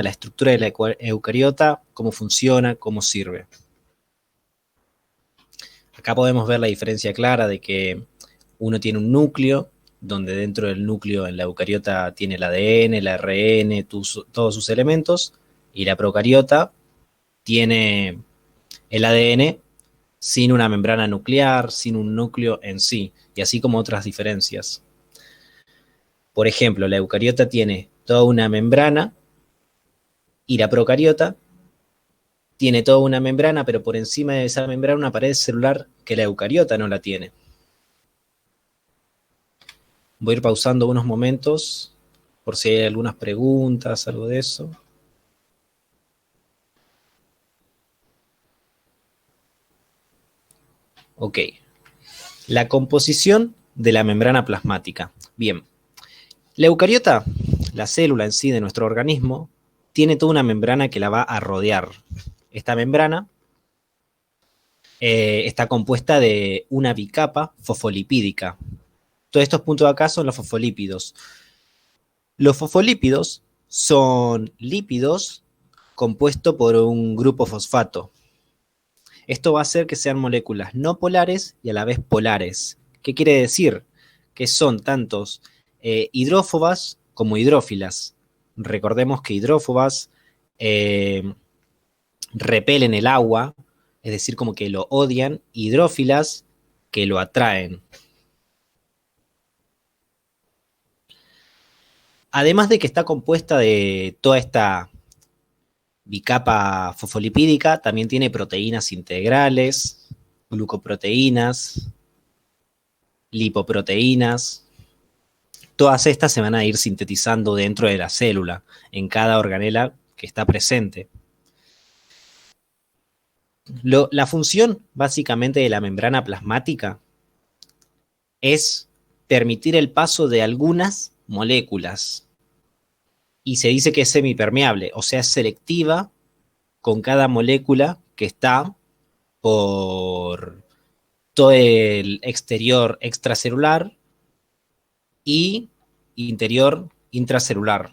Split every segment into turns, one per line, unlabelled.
la estructura de la eucariota, cómo funciona, cómo sirve. Acá podemos ver la diferencia clara de que uno tiene un núcleo, donde dentro del núcleo en la eucariota tiene el ADN, el ARN, todos sus elementos, y la procariota tiene el ADN sin una membrana nuclear, sin un núcleo en sí, y así como otras diferencias. Por ejemplo, la eucariota tiene toda una membrana y la procariota tiene toda una membrana, pero por encima de esa membrana una pared celular que la eucariota no la tiene. Voy a ir pausando unos momentos por si hay algunas preguntas, algo de eso. Ok. La composición de la membrana plasmática. Bien. La eucariota, la célula en sí de nuestro organismo, tiene toda una membrana que la va a rodear. Esta membrana está compuesta de una bicapa fosfolipídica. Todos estos puntos de acá son los fosfolípidos. Los fosfolípidos son lípidos compuestos por un grupo fosfato. Esto va a hacer que sean moléculas no polares y a la vez polares. ¿Qué quiere decir? Que son tantos hidrófobas como hidrófilas. Recordemos que hidrófobas repelen el agua, es decir, como que lo odian, hidrófilas que lo atraen. Además de que está compuesta de toda esta bicapa fosfolipídica, también tiene proteínas integrales, glucoproteínas, lipoproteínas. Todas estas se van a ir sintetizando dentro de la célula, en cada organela que está presente. La función básicamente de la membrana plasmática es permitir el paso de algunas moléculas. Y se dice que es semipermeable, o sea, es selectiva con cada molécula que está por todo el exterior extracelular y interior intracelular.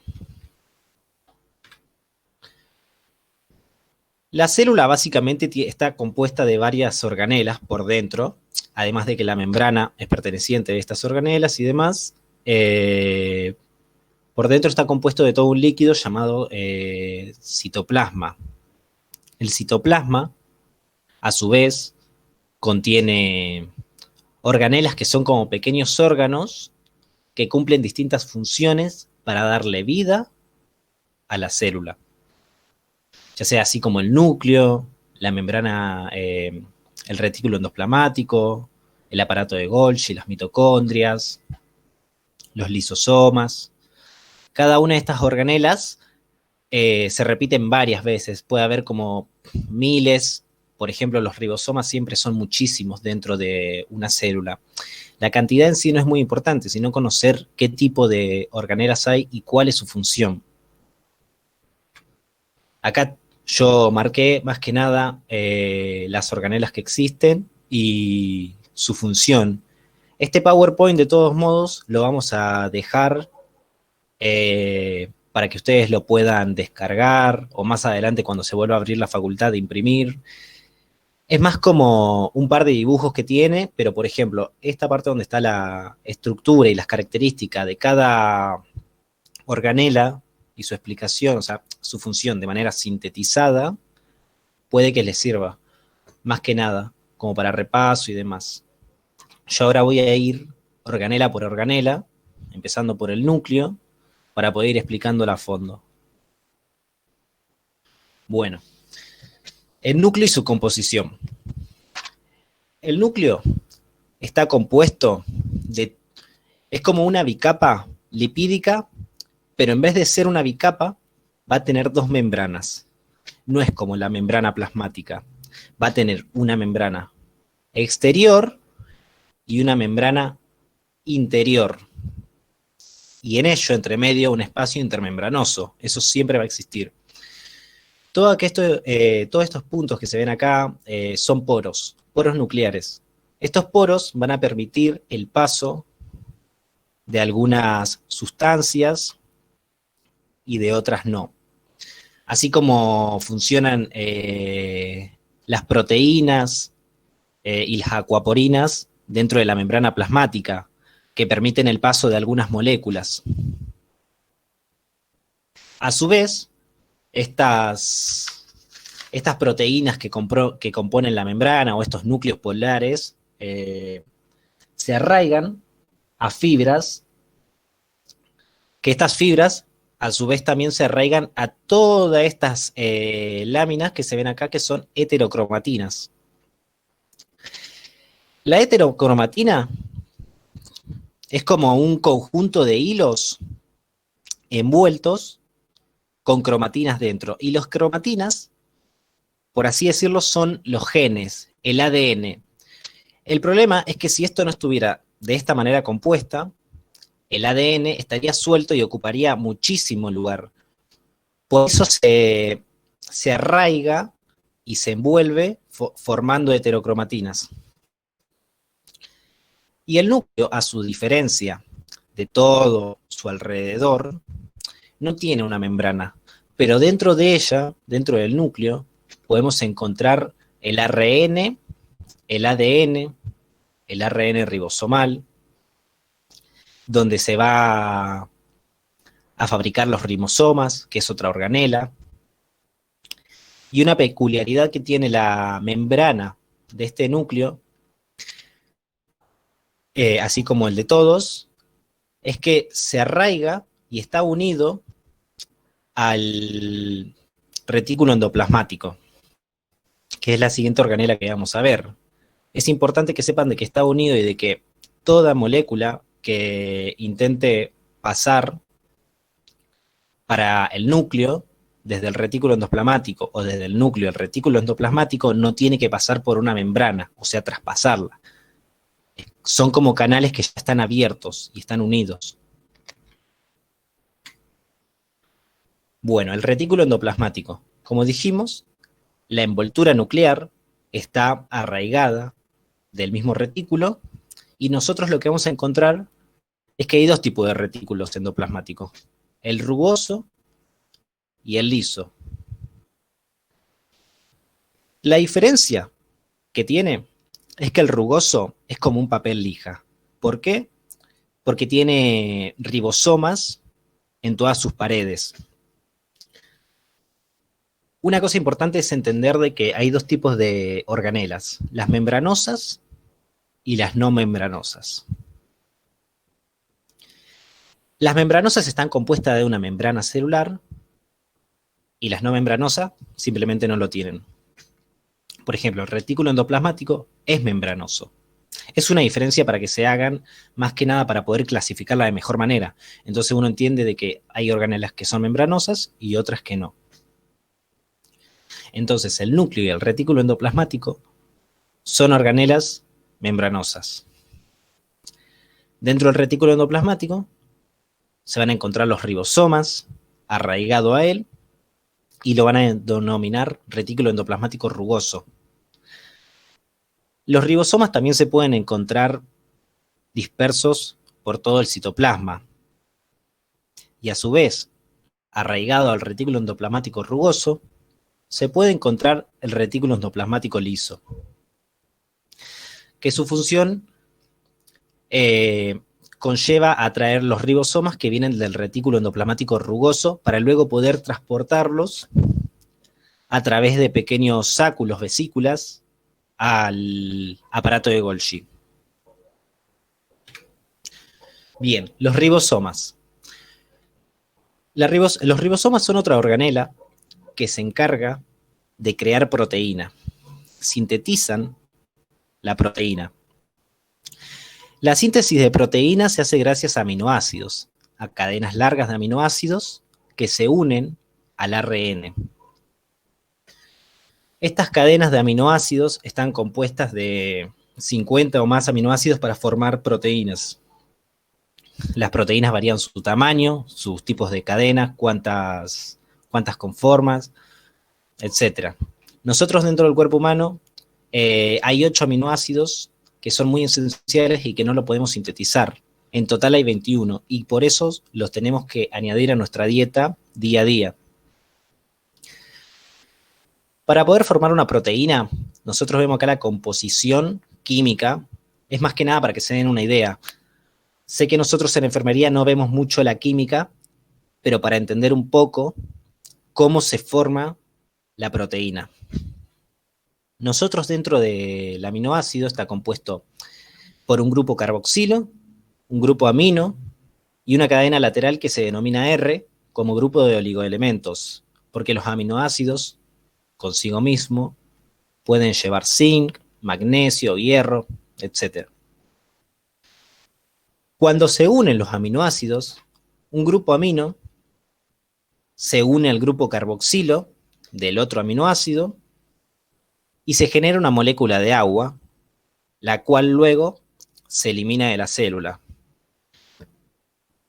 La célula básicamente está compuesta de varias organelas por dentro, además de que la membrana es perteneciente de estas organelas y demás. Por dentro está compuesto de todo un líquido llamado citoplasma. El citoplasma, a su vez, contiene organelas que son como pequeños órganos que cumplen distintas funciones para darle vida a la célula. Ya sea así como el núcleo, la membrana, el retículo endoplasmático, el aparato de Golgi, las mitocondrias, los lisosomas. Cada una de estas organelas se repiten varias veces. Puede haber como miles. Por ejemplo, los ribosomas siempre son muchísimos dentro de una célula. La cantidad en sí no es muy importante, sino conocer qué tipo de organelas hay y cuál es su función. Acá yo marqué más que nada las organelas que existen y su función. Este PowerPoint, de todos modos, lo vamos a dejar para que ustedes lo puedan descargar o más adelante cuando se vuelva a abrir la facultad de imprimir. Es más como un par de dibujos que tiene, pero por ejemplo, esta parte donde está la estructura y las características de cada organela y su explicación, o sea, su función de manera sintetizada, puede que les sirva, más que nada, como para repaso y demás. Yo ahora voy a ir organela por organela, empezando por el núcleo, para poder ir explicándola a fondo. Bueno, el núcleo y su composición. El núcleo está compuesto de... es como una bicapa lipídica, pero en vez de ser una bicapa, va a tener dos membranas. No es como la membrana plasmática. Va a tener una membrana exterior y una membrana interior. Y en ello, entre medio, un espacio intermembranoso. Eso siempre va a existir. Todos estos puntos que se ven acá son poros nucleares. Estos poros van a permitir el paso de algunas sustancias y de otras no. así como funcionan las proteínas y las acuaporinas dentro de la membrana plasmática, que permiten el paso de algunas moléculas. A su vez, estas proteínas que componen la membrana o estos núcleos polares se arraigan a fibras, que estas fibras a su vez también se arraigan a todas estas láminas que se ven acá, que son heterocromatinas. La heterocromatina es como un conjunto de hilos envueltos con cromatinas dentro. Y los cromatinas, por así decirlo, son los genes, el ADN. El problema es que si esto no estuviera de esta manera compuesta, el ADN estaría suelto y ocuparía muchísimo lugar. Por eso se arraiga y se envuelve formando heterocromatinas. Y el núcleo, a su diferencia de todo su alrededor, no tiene una membrana, pero dentro de ella, dentro del núcleo, podemos encontrar el ARN, el ADN, el ARN ribosomal, donde se va a fabricar los ribosomas, que es otra organela. Y una peculiaridad que tiene la membrana de este núcleo, así como el de todos, es que se arraiga y está unido al retículo endoplasmático, que es la siguiente organela que vamos a ver. Es importante que sepan de que está unido y de que toda molécula que intente pasar para el núcleo, desde el retículo endoplasmático o desde el núcleo al retículo endoplasmático, no tiene que pasar por una membrana, o sea, traspasarla. Son como canales que ya están abiertos y están unidos. Bueno, el retículo endoplasmático. Como dijimos, la envoltura nuclear está arraigada del mismo retículo y nosotros lo que vamos a encontrar es que hay dos tipos de retículos endoplasmáticos, el rugoso y el liso. La diferencia que tiene es que el rugoso es como un papel lija. ¿Por qué? Porque tiene ribosomas en todas sus paredes. Una cosa importante es entender de que hay dos tipos de organelas, las membranosas y las no membranosas. Las membranosas están compuestas de una membrana celular y las no membranosas simplemente no lo tienen. Por ejemplo, el retículo endoplasmático es membranoso. Es una diferencia para que se hagan, más que nada para poder clasificarla de mejor manera. Entonces uno entiende de que hay organelas que son membranosas y otras que no. Entonces el núcleo y el retículo endoplasmático son organelas membranosas. Dentro del retículo endoplasmático se van a encontrar los ribosomas arraigado a él y lo van a denominar retículo endoplasmático rugoso. Los ribosomas también se pueden encontrar dispersos por todo el citoplasma y a su vez, arraigado al retículo endoplasmático rugoso, se puede encontrar el retículo endoplasmático liso, que su función conlleva a traer los ribosomas que vienen del retículo endoplasmático rugoso para luego poder transportarlos a través de pequeños sáculos, vesículas, al aparato de Golgi. Bien, los ribosomas. Los ribosomas son otra organela que se encarga de crear proteína. Sintetizan la proteína. La síntesis de proteína se hace gracias a aminoácidos, a cadenas largas de aminoácidos que se unen al ARN. Estas cadenas de aminoácidos están compuestas de 50 o más aminoácidos para formar proteínas. Las proteínas varían su tamaño, sus tipos de cadenas, cuántas conformas, etc. Nosotros dentro del cuerpo humano hay 8 aminoácidos que son muy esenciales y que no lo podemos sintetizar. En total hay 21 y por eso los tenemos que añadir a nuestra dieta día a día. Para poder formar una proteína, nosotros vemos acá la composición química, es más que nada para que se den una idea. Sé que nosotros en enfermería no vemos mucho la química, pero para entender un poco cómo se forma la proteína. Nosotros dentro del aminoácido está compuesto por un grupo carboxilo, un grupo amino y una cadena lateral que se denomina R como grupo de oligoelementos, porque los aminoácidos consigo mismo pueden llevar zinc, magnesio, hierro, etc. Cuando se unen los aminoácidos, un grupo amino se une al grupo carboxilo del otro aminoácido y se genera una molécula de agua, la cual luego se elimina de la célula.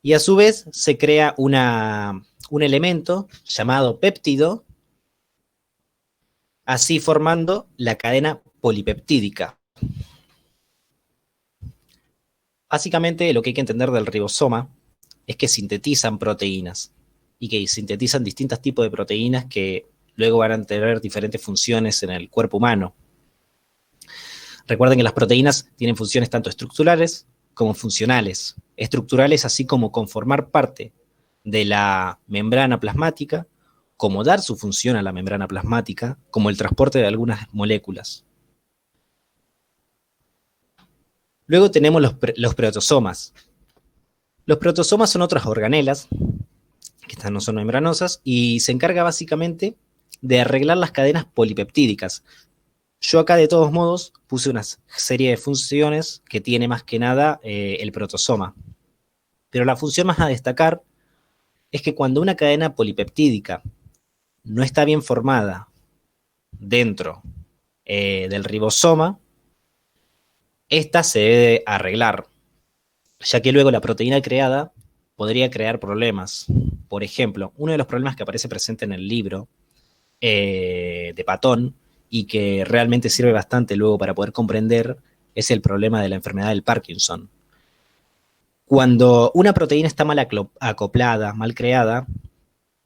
Y a su vez se crea un elemento llamado péptido, así formando la cadena polipeptídica. Básicamente lo que hay que entender del ribosoma es que sintetizan proteínas y que sintetizan distintos tipos de proteínas que luego van a tener diferentes funciones en el cuerpo humano. Recuerden que las proteínas tienen funciones tanto estructurales como funcionales. Estructurales así como conformar parte de la membrana plasmática, como dar su función a la membrana plasmática, como el transporte de algunas moléculas. Luego tenemos los proteosomas. Los proteosomas son otras organelas, que estas no son membranosas, y se encarga básicamente de arreglar las cadenas polipeptídicas. Yo acá de todos modos puse una serie de funciones que tiene más que nada el protosoma. Pero la función más a destacar es que cuando una cadena polipeptídica no está bien formada dentro del ribosoma, esta se debe arreglar, ya que luego la proteína creada podría crear problemas. Por ejemplo, uno de los problemas que aparece presente en el libro de Patton y que realmente sirve bastante luego para poder comprender es el problema de la enfermedad del Parkinson. Cuando una proteína está mal acoplada, mal creada,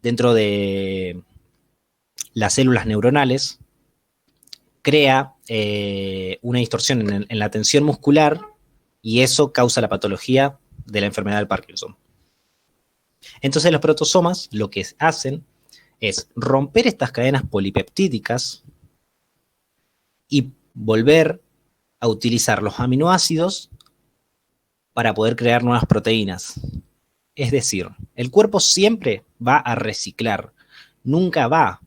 dentro de las células neuronales, crea una distorsión en la tensión muscular y eso causa la patología de la enfermedad del Parkinson. Entonces los proteosomas lo que hacen es romper estas cadenas polipeptídicas y volver a utilizar los aminoácidos para poder crear nuevas proteínas. Es decir, el cuerpo siempre va a reciclar, nunca va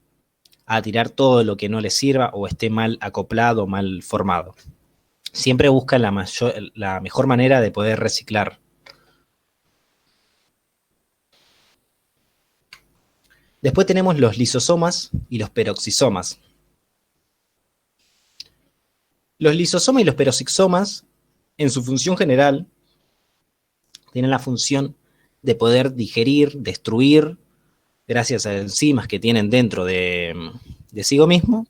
a tirar todo lo que no le sirva o esté mal acoplado, mal formado. Siempre busca la mejor manera de poder reciclar. Después tenemos los lisosomas y los peroxisomas. Los lisosomas y los peroxisomas, en su función general, tienen la función de poder digerir, destruir, gracias a enzimas que tienen dentro de sí mismo,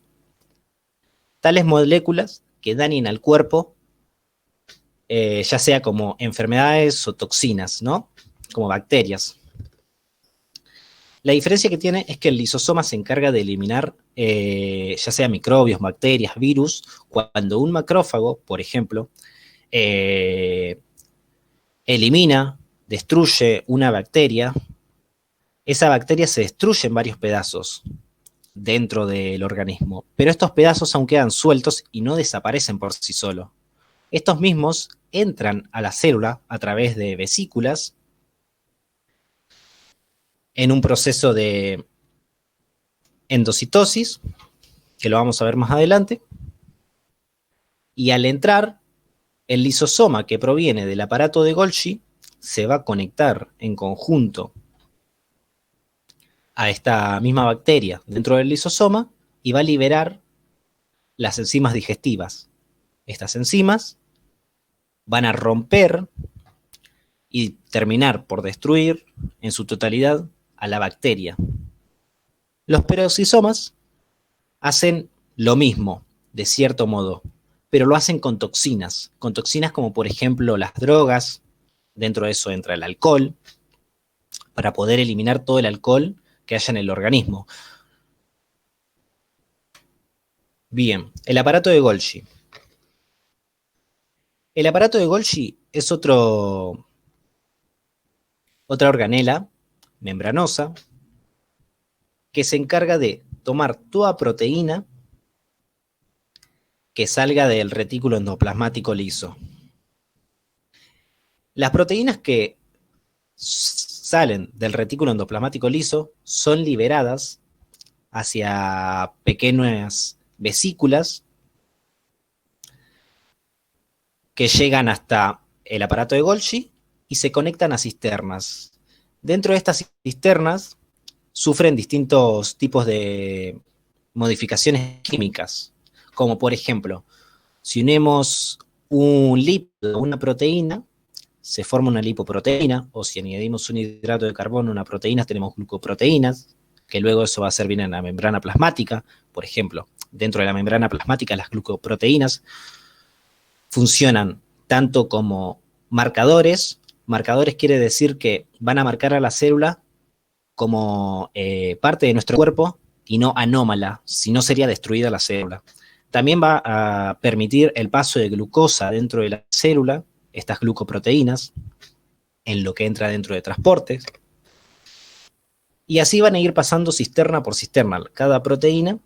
tales moléculas que dañen al cuerpo, ya sea como enfermedades o toxinas, ¿no? Como bacterias. La diferencia que tiene es que el lisosoma se encarga de eliminar ya sea microbios, bacterias, virus, cuando un macrófago, por ejemplo, elimina, destruye una bacteria, esa bacteria se destruye en varios pedazos dentro del organismo, pero estos pedazos aún quedan sueltos y no desaparecen por sí solos. Estos mismos entran a la célula a través de vesículas en un proceso de endocitosis, que lo vamos a ver más adelante, y al entrar, el lisosoma que proviene del aparato de Golgi se va a conectar en conjunto a esta misma bacteria dentro del lisosoma y va a liberar las enzimas digestivas. Estas enzimas van a romper y terminar por destruir en su totalidad a la bacteria. Los peroxisomas hacen lo mismo, de cierto modo, pero lo hacen con toxinas como por ejemplo las drogas, dentro de eso entra el alcohol, para poder eliminar todo el alcohol que haya en el organismo. Bien, el aparato de Golgi. El aparato de Golgi es otra organela membranosa que se encarga de tomar toda proteína que salga del retículo endoplasmático liso. Las proteínas que salen del retículo endoplasmático liso son liberadas hacia pequeñas vesículas que llegan hasta el aparato de Golgi y se conectan a cisternas. Dentro de estas cisternas sufren distintos tipos de modificaciones químicas, como por ejemplo, si unimos un lípido a una proteína, se forma una lipoproteína, o si añadimos un hidrato de carbono a una proteína, tenemos glucoproteínas, que luego eso va a servir en la membrana plasmática. Por ejemplo, dentro de la membrana plasmática, las glucoproteínas funcionan tanto como marcadores. Marcadores quiere decir que van a marcar a la célula como parte de nuestro cuerpo y no anómala, si no sería destruida la célula. También va a permitir el paso de glucosa dentro de la célula, estas glucoproteínas, en lo que entra dentro de transportes. Y así van a ir pasando cisterna por cisterna cada proteína,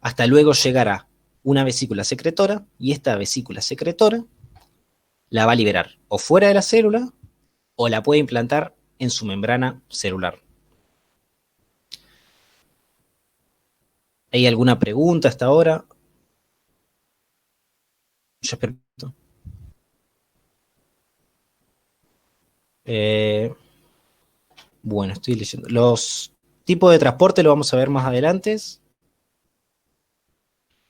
hasta luego llegar a una vesícula secretora, y esta vesícula secretora la va a liberar o fuera de la célula o la puede implantar en su membrana celular. ¿Hay alguna pregunta hasta ahora? Yo espero. Bueno, estoy leyendo. Los tipos de transporte lo vamos a ver más adelante.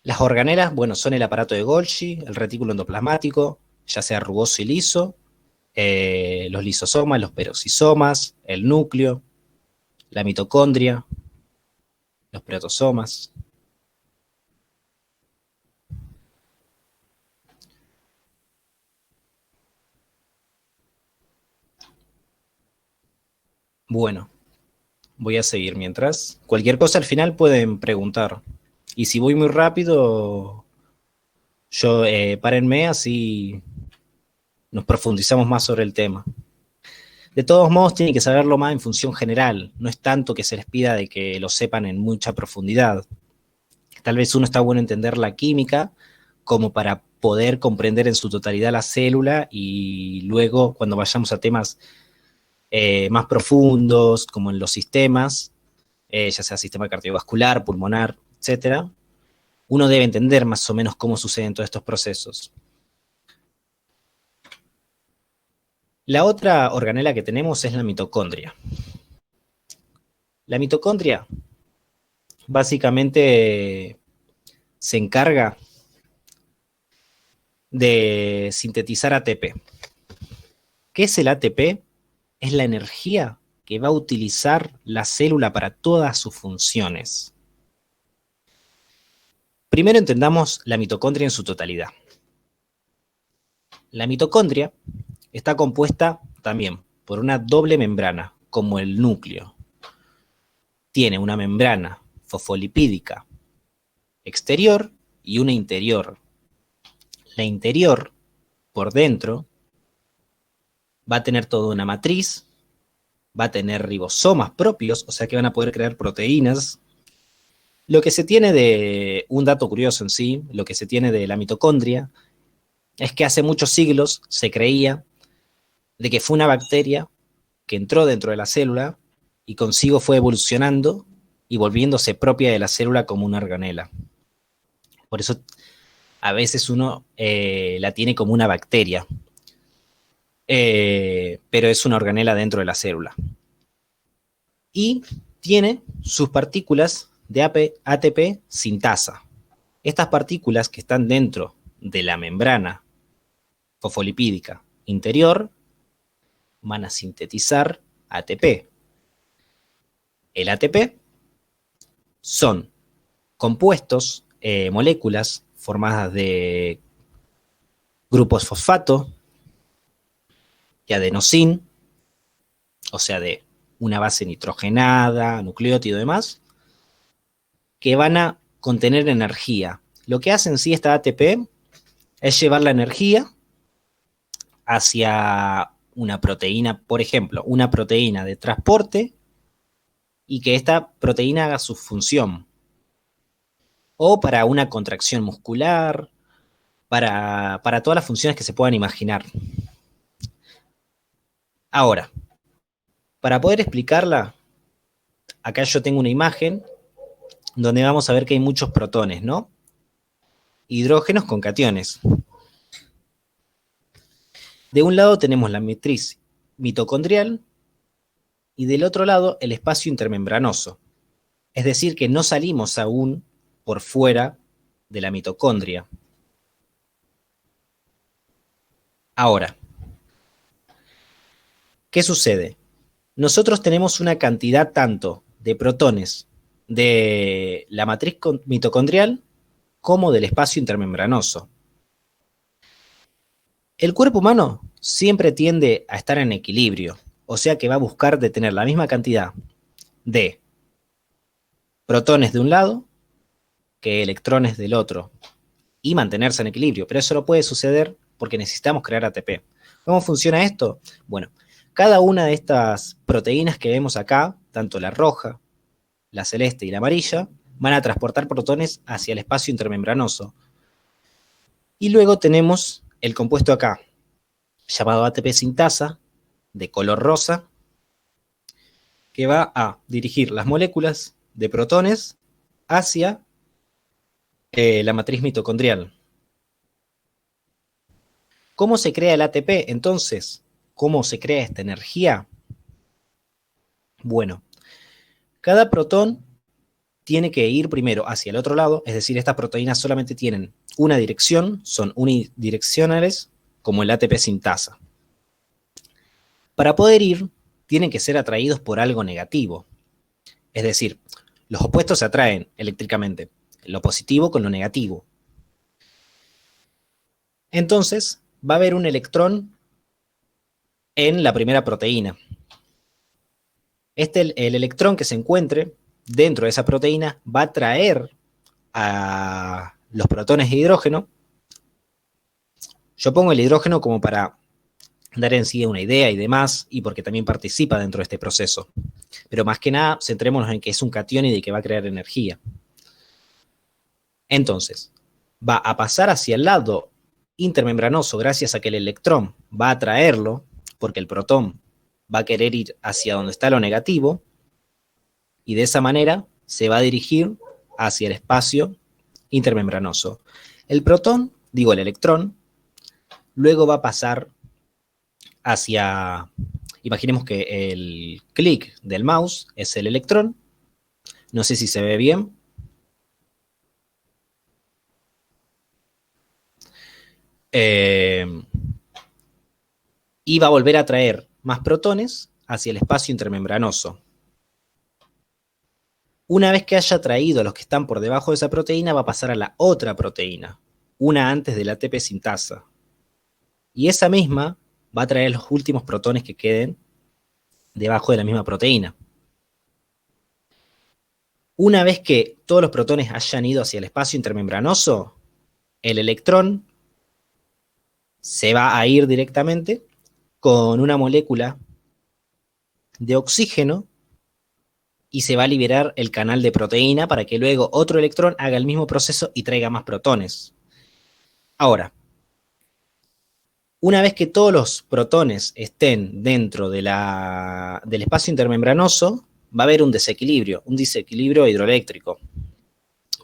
Las organelas, bueno, son el aparato de Golgi, el retículo endoplasmático, ya sea rugoso y liso, los lisosomas, los peroxisomas, el núcleo, la mitocondria, los protosomas. Bueno, voy a seguir mientras. Cualquier cosa al final pueden preguntar. Y si voy muy rápido, párenme, así nos profundizamos más sobre el tema. De todos modos, tienen que saberlo más en función general. No es tanto que se les pida de que lo sepan en mucha profundidad. Tal vez uno está bueno entender la química como para poder comprender en su totalidad la célula, y luego cuando vayamos a temas más profundos, como en los sistemas, ya sea sistema cardiovascular, pulmonar, etcétera, uno debe entender más o menos cómo suceden todos estos procesos. La otra organela que tenemos es la mitocondria. La mitocondria básicamente se encarga de sintetizar ATP. ¿Qué es el ATP? Es la energía que va a utilizar la célula para todas sus funciones. Primero entendamos la mitocondria en su totalidad. La mitocondria está compuesta también por una doble membrana, como el núcleo. Tiene una membrana fosfolipídica exterior y una interior. La interior, por dentro, va a tener toda una matriz, va a tener ribosomas propios, o sea que van a poder crear proteínas. Lo que se tiene de, un dato curioso en sí, lo que se tiene de la mitocondria, es que hace muchos siglos se creía de que fue una bacteria que entró dentro de la célula y consigo fue evolucionando y volviéndose propia de la célula como una organela. Por eso a veces uno la tiene como una bacteria, pero es una organela dentro de la célula. Y tiene sus partículas de ATP sintasa. Estas partículas que están dentro de la membrana fosfolipídica interior van a sintetizar ATP. El ATP son compuestos, moléculas formadas de grupos fosfato y adenosín, o sea, de una base nitrogenada, nucleótido y demás, que van a contener energía. Lo que hace en sí esta ATP es llevar la energía hacia una proteína, por ejemplo, una proteína de transporte, y que esta proteína haga su función. O para una contracción muscular, para todas las funciones que se puedan imaginar. Ahora, para poder explicarla, acá yo tengo una imagen donde vamos a ver que hay muchos protones, ¿no? Hidrógenos con cationes. De un lado tenemos la matriz mitocondrial y del otro lado el espacio intermembranoso. Es decir, que no salimos aún por fuera de la mitocondria. Ahora, ¿qué sucede? Nosotros tenemos una cantidad tanto de protones de la matriz mitocondrial como del espacio intermembranoso. El cuerpo humano siempre tiende a estar en equilibrio, o sea que va a buscar de tener la misma cantidad de protones de un lado que electrones del otro y mantenerse en equilibrio, pero eso no puede suceder porque necesitamos crear ATP. ¿Cómo funciona esto? Bueno, cada una de estas proteínas que vemos acá, tanto la roja, la celeste y la amarilla, van a transportar protones hacia el espacio intermembranoso. Y luego tenemos el compuesto acá, llamado ATP sintasa, de color rosa, que va a dirigir las moléculas de protones hacia la matriz mitocondrial. ¿Cómo se crea el ATP entonces? ¿Cómo se crea esta energía? Bueno, cada protón tiene que ir primero hacia el otro lado, es decir, estas proteínas solamente tienen una dirección, son unidireccionales, como el ATP sintasa. Para poder ir, tienen que ser atraídos por algo negativo. Es decir, los opuestos se atraen eléctricamente, lo positivo con lo negativo. Entonces, va a haber un electrón en la primera proteína. El electrón que se encuentre dentro de esa proteína va a atraer a los protones de hidrógeno. Yo pongo el hidrógeno como para dar en sí una idea y demás, y porque también participa dentro de este proceso. Pero más que nada, centrémonos en que es un catión y de que va a crear energía. Entonces, va a pasar hacia el lado intermembranoso gracias a que el electrón va a atraerlo, porque el protón va a querer ir hacia donde está lo negativo, y de esa manera se va a dirigir hacia el espacio intermembranoso. El protón, digo el electrón, luego va a pasar hacia, imaginemos que el clic del mouse es el electrón, no sé si se ve bien. Y va a volver a traer más protones hacia el espacio intermembranoso. Una vez que haya traído a los que están por debajo de esa proteína, va a pasar a la otra proteína, una antes de la ATP sintasa. Y esa misma va a traer los últimos protones que queden debajo de la misma proteína. Una vez que todos los protones hayan ido hacia el espacio intermembranoso, el electrón se va a ir directamente con una molécula de oxígeno y se va a liberar el canal de proteína para que luego otro electrón haga el mismo proceso y traiga más protones. Ahora, una vez que todos los protones estén dentro del espacio intermembranoso, va a haber un desequilibrio hidroeléctrico.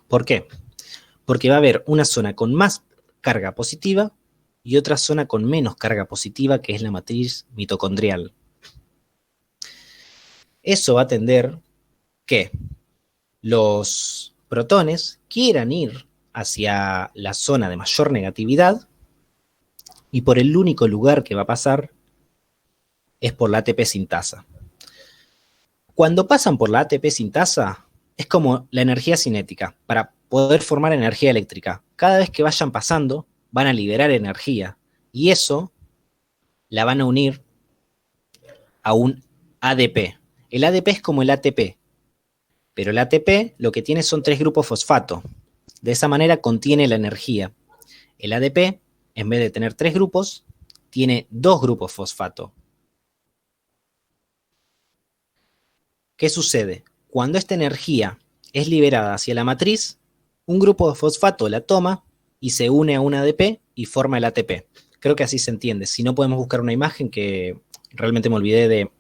¿Por qué? Porque va a haber una zona con más carga positiva y otra zona con menos carga positiva, que es la matriz mitocondrial. Eso va a tender que los protones quieran ir hacia la zona de mayor negatividad, y por el único lugar que va a pasar es por la ATP sintasa. Cuando pasan por la ATP sintasa, es como la energía cinética, para poder formar energía eléctrica. Cada vez que vayan pasando, van a liberar energía, y eso la van a unir a un ADP. El ADP es como el ATP, Pero el ATP lo que tiene son 3 grupos fosfato. De esa manera contiene la energía. El ADP, en vez de tener 3 grupos, tiene 2 grupos fosfato. ¿Qué sucede? Cuando esta energía es liberada hacia la matriz, un grupo de fosfato la toma y se une a un ADP y forma el ATP. Creo que así se entiende. Si no, podemos buscar una imagen que realmente me olvidé de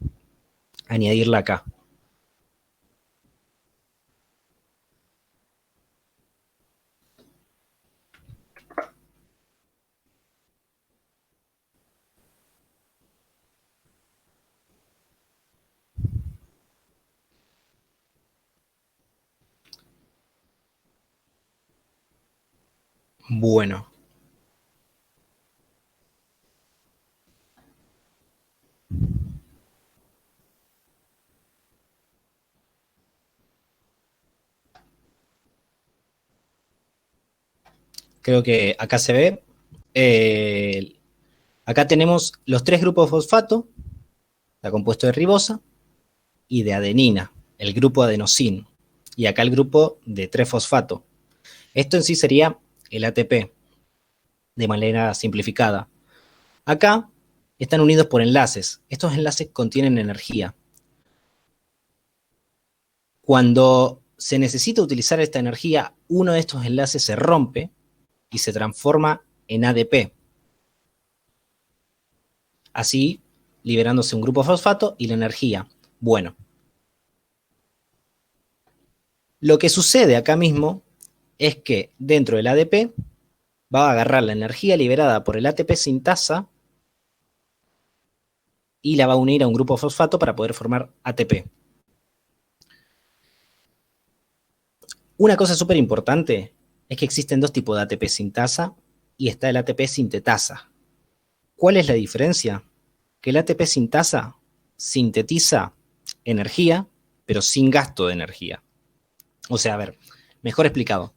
añadirla acá. Bueno. Creo que acá se ve. Acá tenemos los 3 grupos de fosfato, está compuesto de ribosa y de adenina, el grupo adenosín. Y acá el grupo de 3-fosfato. Esto en sí sería el ATP, de manera simplificada. Acá están unidos por enlaces. Estos enlaces contienen energía. Cuando se necesita utilizar esta energía, uno de estos enlaces se rompe y se transforma en ADP. Así, liberándose un grupo fosfato y la energía. Bueno, lo que sucede acá mismo es que dentro del ADP va a agarrar la energía liberada por el ATP sintasa y la va a unir a un grupo fosfato para poder formar ATP. Una cosa súper importante es que existen 2 tipos de ATP sintasa y está el ATP sintetasa. ¿Cuál es la diferencia? Que el ATP sintasa sintetiza energía, pero sin gasto de energía. O sea, a ver, mejor explicado.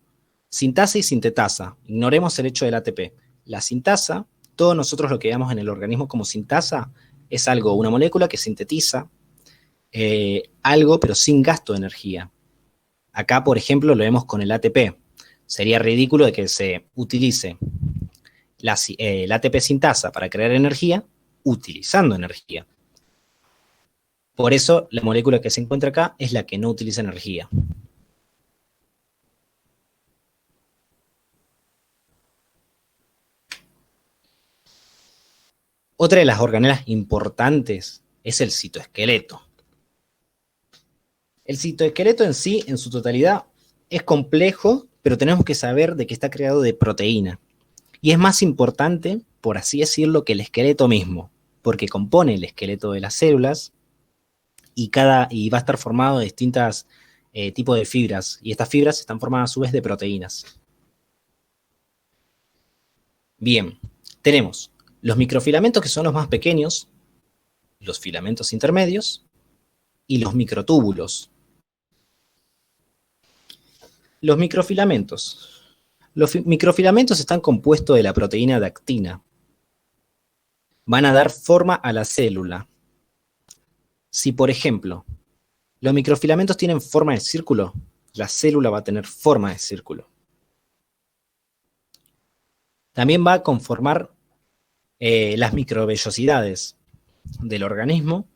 Sintasa y sintetasa. Ignoremos el hecho del ATP. La sintasa, todos nosotros lo que veamos en el organismo como sintasa, es algo, una molécula que sintetiza algo, pero sin gasto de energía. Acá, por ejemplo, lo vemos con el ATP. Sería ridículo de que se utilice el ATP sintasa para crear energía utilizando energía. Por eso, la molécula que se encuentra acá es la que no utiliza energía. Otra de las organelas importantes es el citoesqueleto. El citoesqueleto en sí, en su totalidad, es complejo, pero tenemos que saber de que está creado de proteína. Y es más importante, por así decirlo, que el esqueleto mismo, porque compone el esqueleto de las células y va a estar formado de distintos tipos de fibras. Y estas fibras están formadas a su vez de proteínas. Bien, tenemos los microfilamentos, que son los más pequeños, los filamentos intermedios y los microtúbulos. Los microfilamentos. Los microfilamentos están compuestos de la proteína de actina. Van a dar forma a la célula. Si, por ejemplo, los microfilamentos tienen forma de círculo, la célula va a tener forma de círculo. También va a conformar las microvellosidades del organismo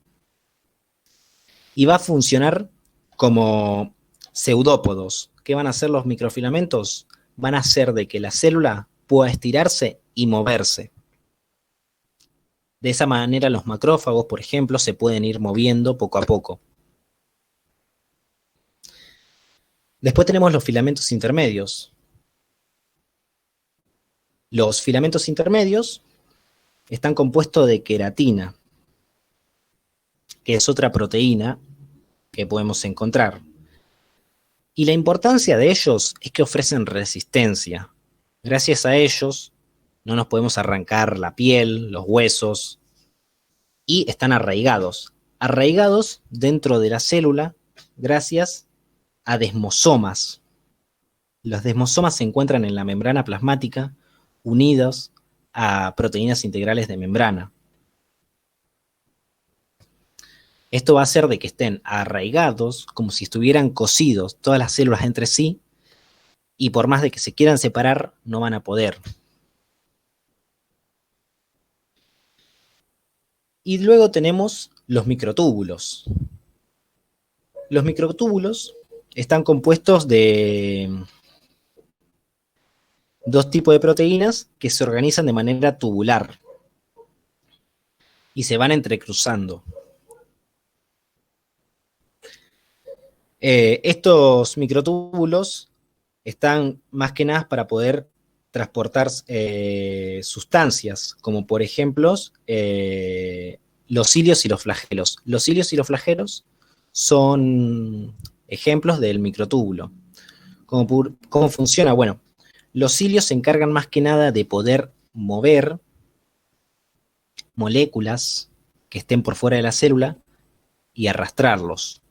y va a funcionar como pseudópodos. ¿Qué van a hacer los microfilamentos? Van a hacer de que la célula pueda estirarse y moverse. De esa manera los macrófagos, por ejemplo, se pueden ir moviendo poco a poco. Después tenemos los filamentos intermedios. Los filamentos intermedios están compuestos de queratina, que es otra proteína que podemos encontrar. Y la importancia de ellos es que ofrecen resistencia. Gracias a ellos no nos podemos arrancar la piel, los huesos, y están arraigados. Arraigados dentro de la célula gracias a desmosomas. Los desmosomas se encuentran en la membrana plasmática unidos a proteínas integrales de membrana. Esto va a hacer de que estén arraigados, como si estuvieran cosidos todas las células entre sí, y por más de que se quieran separar, no van a poder. Y luego tenemos los microtúbulos. Los microtúbulos están compuestos de dos tipos de proteínas que se organizan de manera tubular y se van entrecruzando. Estos microtúbulos están más que nada para poder transportar sustancias, como por ejemplo los cilios y los flagelos. Los cilios y los flagelos son ejemplos del microtúbulo. ¿Cómo funciona? Bueno, los cilios se encargan más que nada de poder mover moléculas que estén por fuera de la célula y arrastrarlos.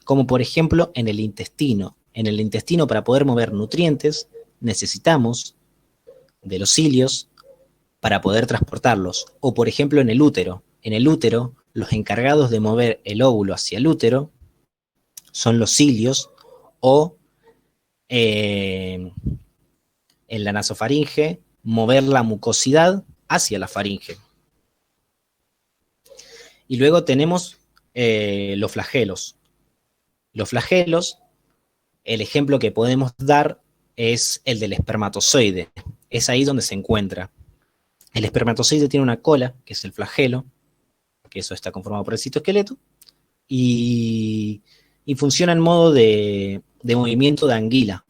Como por ejemplo en el intestino. En el intestino, para poder mover nutrientes, necesitamos de los cilios para poder transportarlos. O por ejemplo en el útero. En el útero, los encargados de mover el óvulo hacia el útero son los cilios, o en la nasofaringe, mover la mucosidad hacia la faringe. Y luego tenemos los flagelos. Los flagelos, el ejemplo que podemos dar es el del espermatozoide. Es ahí donde se encuentra. El espermatozoide tiene una cola, que es el flagelo, que eso está conformado por el citoesqueleto, y funciona en modo de movimiento de anguila,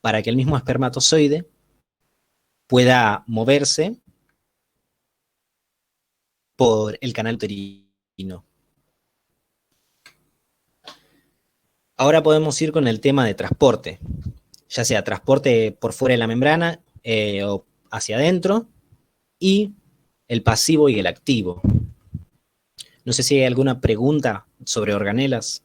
para que el mismo espermatozoide pueda moverse por el canal uterino. Ahora podemos ir con el tema de transporte, ya sea transporte por fuera de la membrana o hacia adentro, y el pasivo y el activo. No sé si hay alguna pregunta sobre organelas.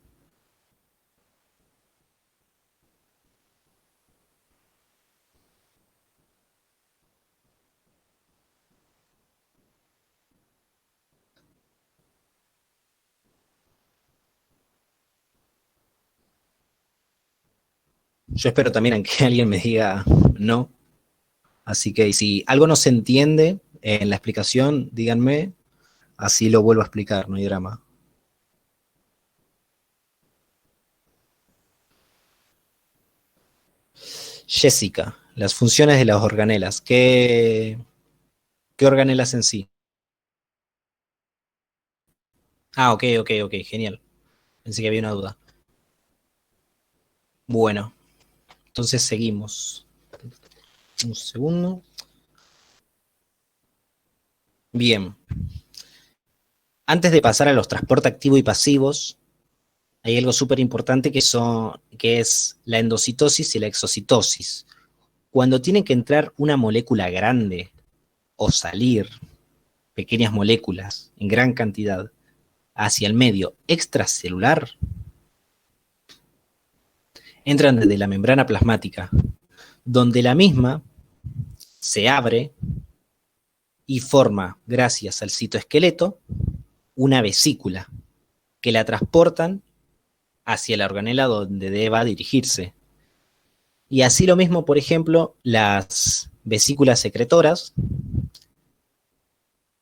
Yo espero también en que alguien me diga no. Así que si algo no se entiende en la explicación, díganme, así lo vuelvo a explicar, no hay drama. Jessica, las funciones de las organelas. ¿Qué organelas en sí? Ah, ok, genial. Pensé que había una duda. Bueno, entonces seguimos. Un segundo. Bien. Antes de pasar a los transportes activos y pasivos, hay algo súper importante que es la endocitosis y la exocitosis. Cuando tiene que entrar una molécula grande o salir pequeñas moléculas en gran cantidad hacia el medio extracelular, entran desde la membrana plasmática, donde la misma se abre y forma, gracias al citoesqueleto, una vesícula que la transportan hacia la organela donde deba dirigirse. Y así lo mismo, por ejemplo, las vesículas secretoras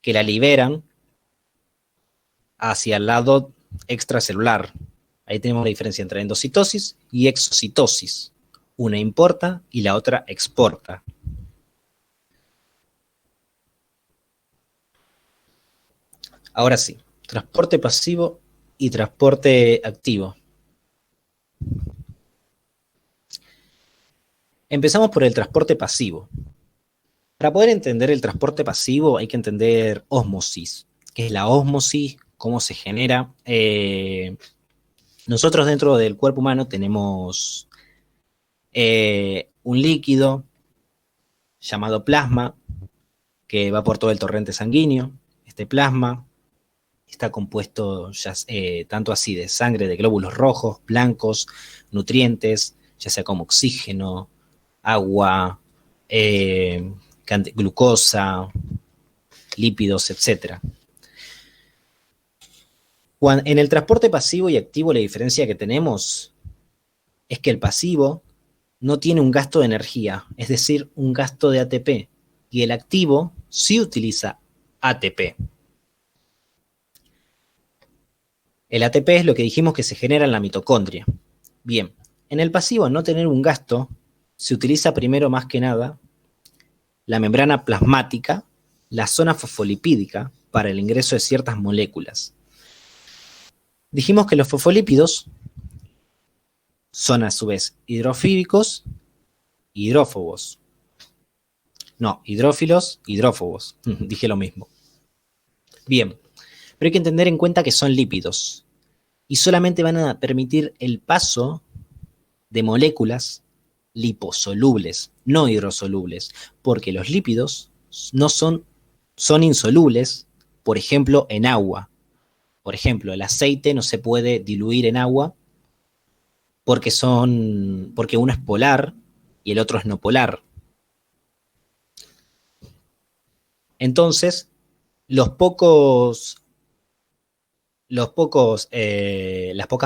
que la liberan hacia el lado extracelular. Ahí tenemos la diferencia entre endocitosis y exocitosis. Una importa y la otra exporta. Ahora sí, transporte pasivo y transporte activo. Empezamos por el transporte pasivo. Para poder entender el transporte pasivo hay que entender ósmosis. ¿Qué es la ósmosis? ¿Cómo se genera? Nosotros dentro del cuerpo humano tenemos un líquido llamado plasma que va por todo el torrente sanguíneo. Este plasma está compuesto tanto así de sangre, de glóbulos rojos, blancos, nutrientes, ya sea como oxígeno, agua, glucosa, lípidos, etc. En el transporte pasivo y activo la diferencia que tenemos es que el pasivo no tiene un gasto de energía, es decir, un gasto de ATP, y el activo sí utiliza ATP. El ATP es lo que dijimos que se genera en la mitocondria. Bien, en el pasivo, al no tener un gasto, se utiliza primero más que nada la membrana plasmática, la zona fosfolipídica, para el ingreso de ciertas moléculas. Dijimos que los fosfolípidos son a su vez hidrofílicos y hidrófobos. No, hidrófilos, hidrófobos. Dije lo mismo. Bien, pero hay que tener en cuenta que son lípidos y solamente van a permitir el paso de moléculas liposolubles, no hidrosolubles, porque los lípidos no son insolubles, por ejemplo, en agua. Por ejemplo, el aceite no se puede diluir en agua porque uno es polar y el otro es no polar. Entonces, las pocas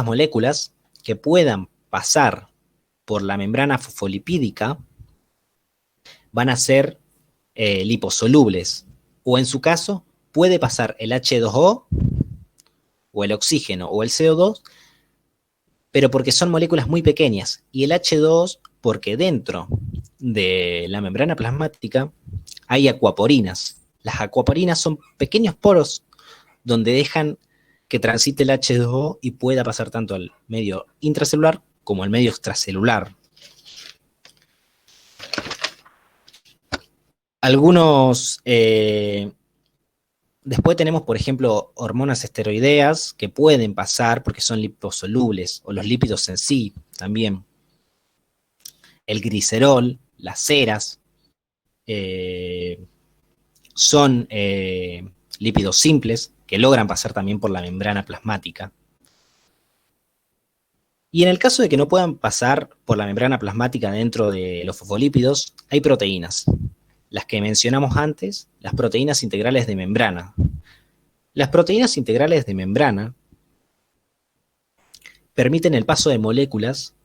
moléculas que puedan pasar por la membrana fosfolipídica van a ser liposolubles. O en su caso, puede pasar el H2O o el oxígeno o el CO2, pero porque son moléculas muy pequeñas. Y el H2 porque dentro de la membrana plasmática hay acuaporinas. Las acuaporinas son pequeños poros donde dejan que transite el H2O y pueda pasar tanto al medio intracelular como al medio extracelular. Algunos, después tenemos, por ejemplo, hormonas esteroideas que pueden pasar porque son liposolubles, o los lípidos en sí también. El glicerol, las ceras, son lípidos simples que logran pasar también por la membrana plasmática. Y en el caso de que no puedan pasar por la membrana plasmática dentro de los fosfolípidos, hay proteínas. Las que mencionamos antes, las proteínas integrales de membrana. Las proteínas integrales de membrana permiten el paso de moléculas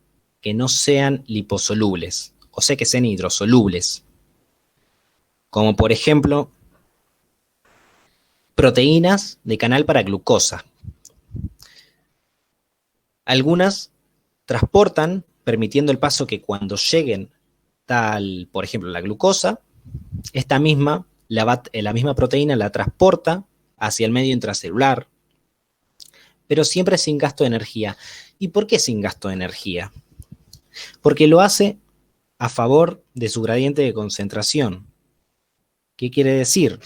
que no sean liposolubles, o sea que sean hidrosolubles. Como por ejemplo, proteínas de canal para glucosa. Algunas transportan, permitiendo el paso que cuando lleguen por ejemplo, la glucosa, esta misma, la misma proteína la transporta hacia el medio intracelular, pero siempre sin gasto de energía. ¿Y por qué sin gasto de energía? Porque lo hace a favor de su gradiente de concentración. ¿Qué quiere decir?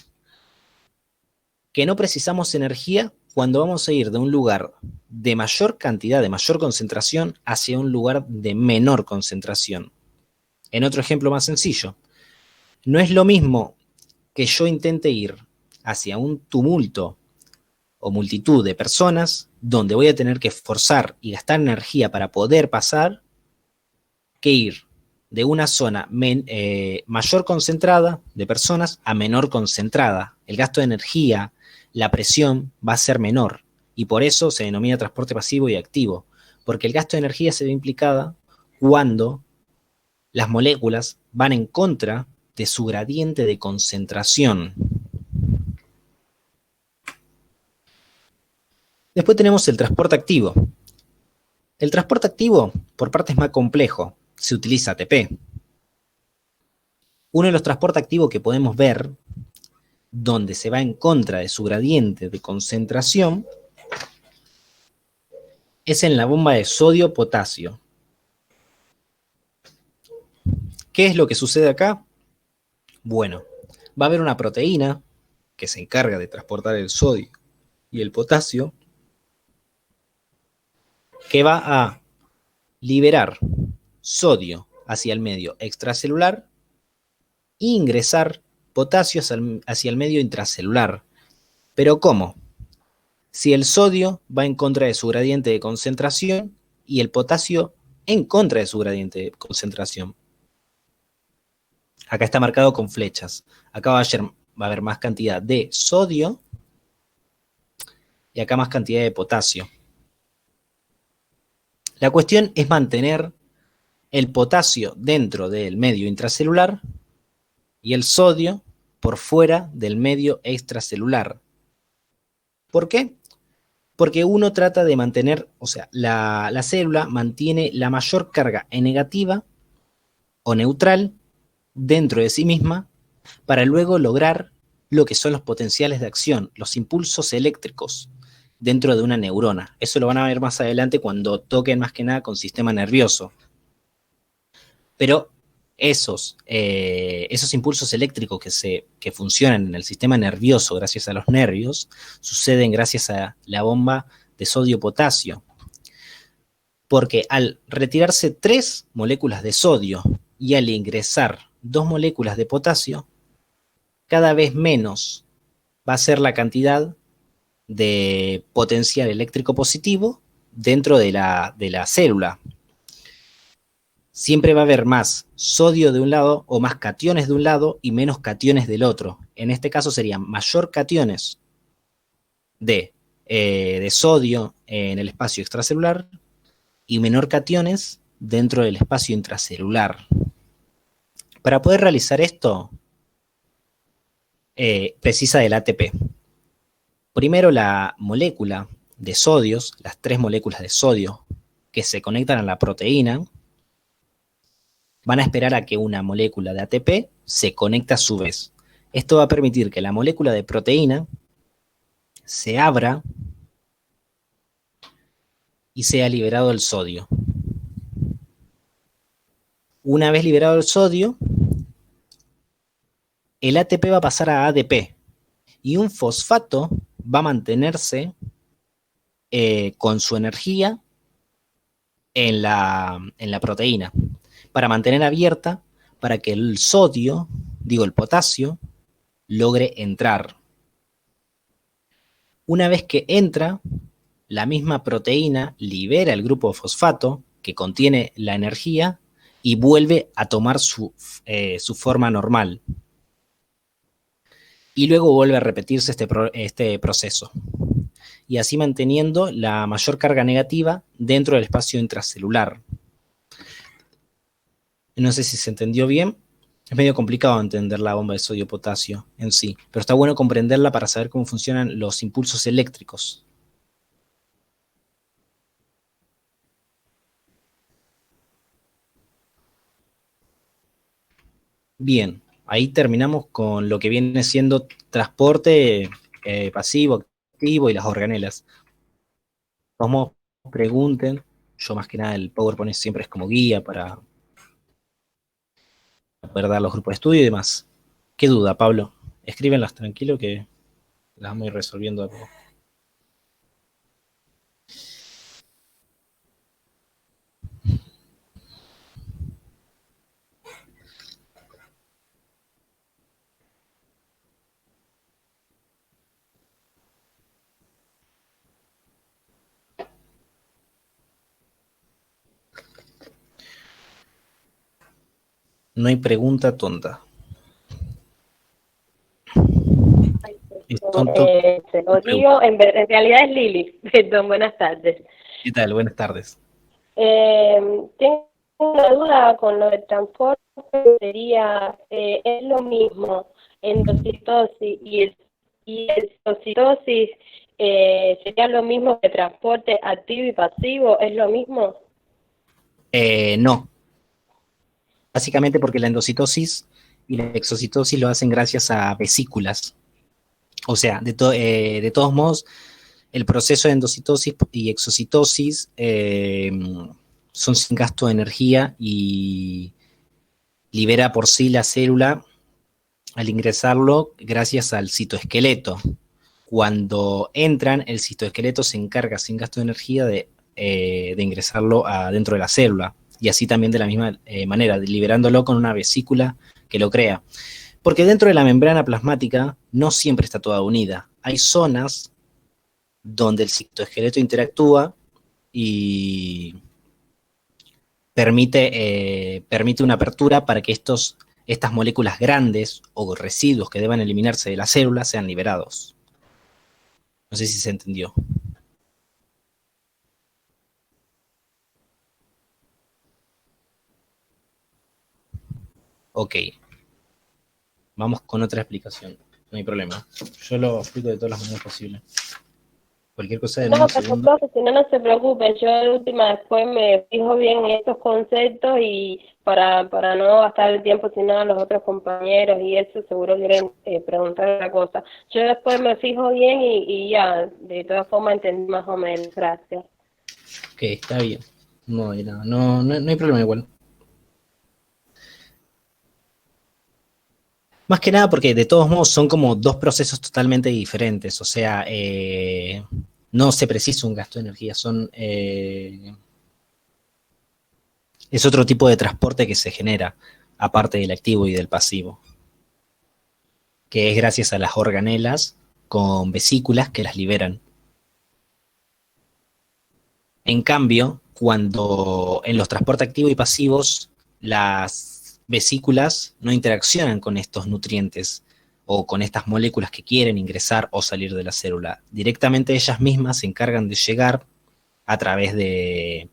Que no precisamos energía cuando vamos a ir de un lugar de mayor cantidad, de mayor concentración, hacia un lugar de menor concentración. En otro ejemplo más sencillo, no es lo mismo que yo intente ir hacia un tumulto o multitud de personas donde voy a tener que esforzar y gastar energía para poder pasar, que ir de una zona mayor concentrada de personas a menor concentrada. El gasto de energía, la presión va a ser menor y por eso se denomina transporte pasivo y activo, porque el gasto de energía se ve implicada cuando las moléculas van en contra de su gradiente de concentración. Después tenemos el transporte activo. El transporte activo, por parte, es más complejo. Se utiliza ATP. Uno de los transportes activos que podemos ver, donde se va en contra de su gradiente de concentración, es en la bomba de sodio-potasio. ¿Qué es lo que sucede acá? Bueno, va a haber una proteína que se encarga de transportar el sodio y el potasio, que va a liberar sodio hacia el medio extracelular e ingresar potasio hacia el medio intracelular. ¿Pero cómo? Si el sodio va en contra de su gradiente de concentración y el potasio en contra de su gradiente de concentración. Acá está marcado con flechas. Acá va a haber más cantidad de sodio y acá más cantidad de potasio. La cuestión es mantener el potasio dentro del medio intracelular y el sodio por fuera del medio extracelular. ¿Por qué? Porque uno trata de mantener, o sea, la célula mantiene la mayor carga negativa o neutral dentro de sí misma para luego lograr lo que son los potenciales de acción, los impulsos eléctricos dentro de una neurona. Eso lo van a ver más adelante cuando toquen más que nada con sistema nervioso. Pero esos impulsos eléctricos que funcionan en el sistema nervioso gracias a los nervios, suceden gracias a la bomba de sodio-potasio. Porque al retirarse 3 moléculas de sodio y al ingresar 2 moléculas de potasio, cada vez menos va a ser la cantidad de potencial eléctrico positivo dentro de la célula. Siempre va a haber más sodio de un lado o más cationes de un lado y menos cationes del otro. En este caso serían mayor cationes de sodio en el espacio extracelular y menor cationes dentro del espacio intracelular. Para poder realizar esto, precisa del ATP. Primero la molécula de sodios, las 3 moléculas de sodio que se conectan a la proteína, van a esperar a que una molécula de ATP se conecte a su vez. Esto va a permitir que la molécula de proteína se abra y sea liberado el sodio. Una vez liberado el sodio, el ATP va a pasar a ADP y un fosfato va a mantenerse con su energía en la proteína para mantener abierta para que el sodio, el potasio, logre entrar. Una vez que entra, la misma proteína libera el grupo fosfato que contiene la energía y vuelve a tomar su forma normal. Y luego vuelve a repetirse este proceso. Y así manteniendo la mayor carga negativa dentro del espacio intracelular. No sé si se entendió bien. Es medio complicado entender la bomba de sodio-potasio en sí, pero está bueno comprenderla para saber cómo funcionan los impulsos eléctricos. Bien, ahí terminamos con lo que viene siendo transporte pasivo, activo y las organelas. Como pregunten, yo más que nada el PowerPoint siempre es como guía para poder dar los grupos de estudio y demás. ¿Qué duda, Pablo? Escríbenlas tranquilo que las vamos a ir resolviendo a poco. No hay pregunta tonta. Es tonto.
Se lo digo, en realidad es Lili. Perdón, buenas tardes.
¿Qué tal? Buenas tardes.
Tengo una duda con lo del transporte. Sería, ¿es lo mismo endocitosis y exocitosis? ¿Sería lo mismo que transporte activo y pasivo? ¿Es lo mismo?
No. Básicamente porque la endocitosis y la exocitosis lo hacen gracias a vesículas. O sea, de todos modos, el proceso de endocitosis y exocitosis son sin gasto de energía y libera por sí la célula al ingresarlo gracias al citoesqueleto. Cuando entran, el citoesqueleto se encarga sin gasto de energía de ingresarlo adentro de la célula. Y así también de la misma manera, liberándolo con una vesícula que lo crea. Porque dentro de la membrana plasmática no siempre está toda unida. Hay zonas donde el citoesqueleto interactúa y permite una apertura para que estas moléculas grandes o residuos que deban eliminarse de la célula sean liberados. No sé si se entendió. Ok, vamos con otra explicación. No hay problema. Yo lo explico de todas las maneras posibles. Cualquier cosa en
No,
un
por
segundo.
supuesto, si no, no se preocupen. Yo de última después me fijo bien en estos conceptos y para no gastar el tiempo sino a los otros compañeros y eso seguro quieren preguntar otra cosa. Yo después me fijo bien y ya, de todas formas entendí más o menos. Gracias.
Ok, está bien. No hay nada. No hay problema igual. Más que nada porque de todos modos son como dos procesos totalmente diferentes. O sea, no se precisa un gasto de energía. Es otro tipo de transporte que se genera, aparte del activo y del pasivo, que es gracias a las organelas con vesículas que las liberan. En cambio, cuando en los transportes activos y pasivos, las vesículas no interaccionan con estos nutrientes o con estas moléculas que quieren ingresar o salir de la célula. Directamente ellas mismas se encargan de llegar a través de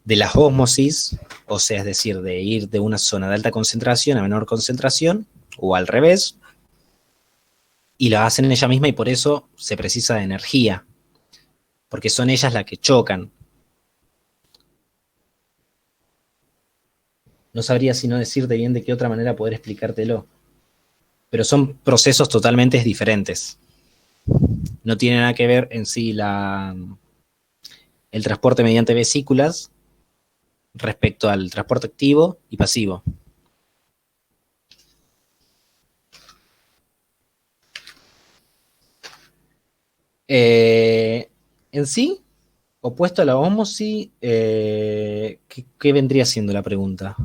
la ósmosis, o sea, es decir, de ir de una zona de alta concentración a menor concentración, o al revés, y lo hacen ella misma y por eso se precisa de energía, porque son ellas las que chocan. No sabría sino decirte bien de qué otra manera poder explicártelo, pero son procesos totalmente diferentes. No tiene nada que ver en sí el transporte mediante vesículas respecto al transporte activo y pasivo. Eh, en sí, opuesto a la ósmosis, ¿qué vendría siendo la pregunta?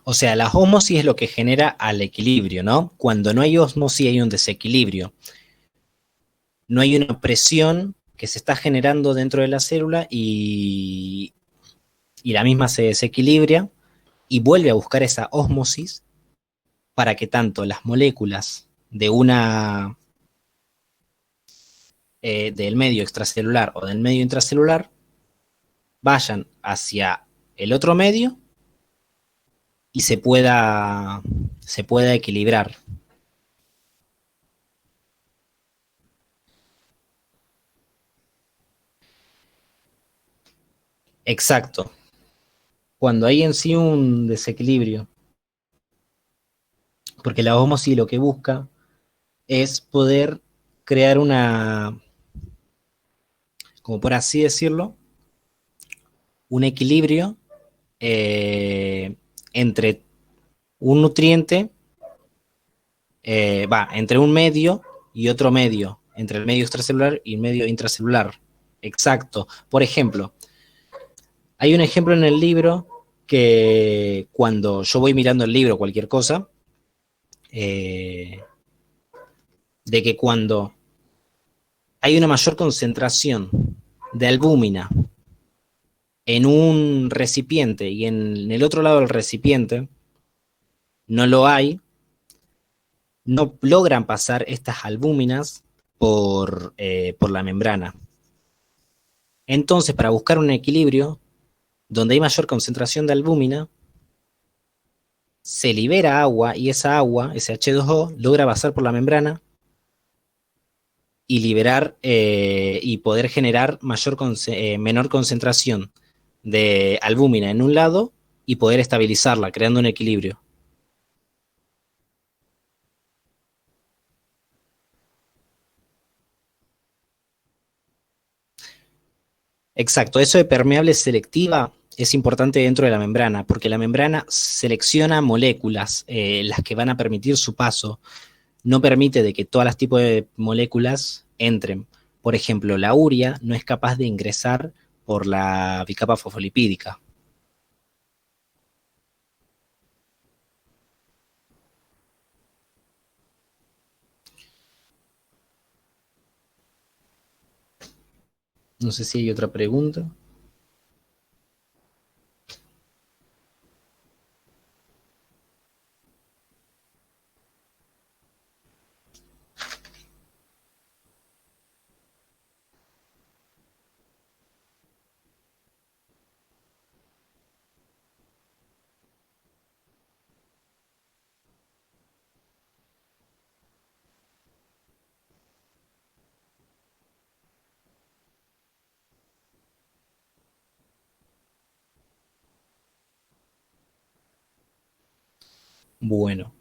O sea, la ósmosis es lo que genera al equilibrio, ¿no? Cuando no hay ósmosis hay un desequilibrio. No hay una presión que se está generando dentro de la célula y la misma se desequilibra y vuelve a buscar esa ósmosis para que tanto las moléculas del medio extracelular o del medio intracelular vayan hacia el otro medio y se pueda equilibrar. Exacto. Cuando hay en sí un desequilibrio, porque la ósmosis lo que busca es poder crear como por así decirlo, un equilibrio eh, entre un nutriente, entre un medio y otro medio, entre el medio extracelular y el medio intracelular. Exacto. Por ejemplo, hay un ejemplo en el libro que cuando yo voy mirando el libro, cualquier cosa, eh, de que cuando hay una mayor concentración de albúmina en un recipiente y en el otro lado del recipiente no lo hay, no logran pasar estas albúminas por la membrana. Entonces, para buscar un equilibrio donde hay mayor concentración de albúmina, se libera agua y esa agua, ese H2O, logra pasar por la membrana y liberar y poder generar menor concentración de albúmina en un lado y poder estabilizarla, creando un equilibrio. Exacto, eso de permeable selectiva es importante dentro de la membrana, porque la membrana selecciona moléculas, las que van a permitir su paso, no permite de que todas las tipos de moléculas entren. Por ejemplo, la urea no es capaz de ingresar por la bicapa fosfolipídica. No sé si hay otra pregunta. Bueno.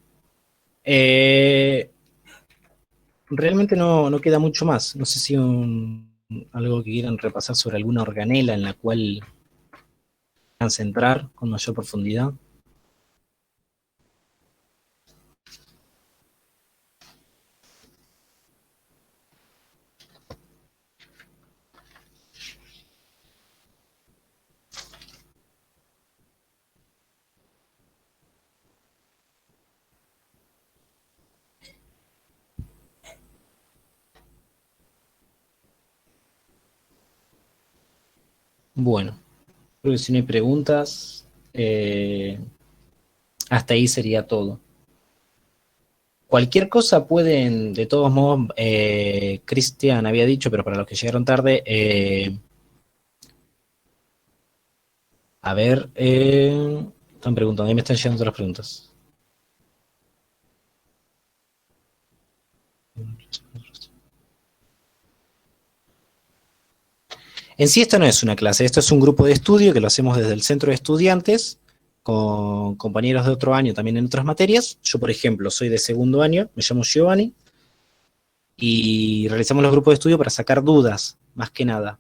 Realmente no queda mucho más. No sé si algo que quieran repasar sobre alguna organela en la cual quieran centrar con mayor profundidad. Bueno, creo que si no hay preguntas, hasta ahí sería todo. Cualquier cosa pueden, de todos modos, Cristian había dicho, pero para los que llegaron tarde, a ver, están preguntando, ahí me están llegando otras preguntas. En sí esto no es una clase, esto es un grupo de estudio que lo hacemos desde el centro de estudiantes, con compañeros de otro año también en otras materias. Yo, por ejemplo, soy de segundo año, me llamo Giovanni, y realizamos los grupos de estudio para sacar dudas, más que nada.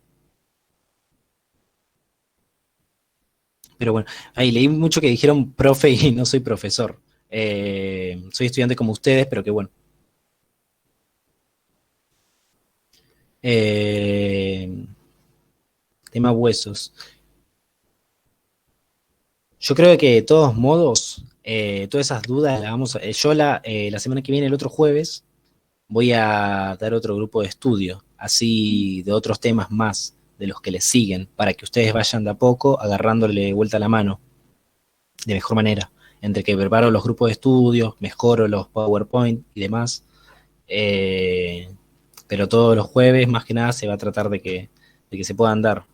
Pero bueno, ahí leí mucho que dijeron profe y no soy profesor. Soy estudiante como ustedes, pero que bueno. Eh, tema huesos. Yo creo que de todos modos, todas esas dudas las vamos a, yo la semana que viene, el otro jueves, voy a dar otro grupo de estudio, así de otros temas más, de los que les siguen, para que ustedes vayan de a poco agarrándole vuelta a la mano, de mejor manera. Entre que preparo los grupos de estudio, mejoro los PowerPoint y demás. Eh, pero todos los jueves, más que nada, se va a tratar de que se puedan dar.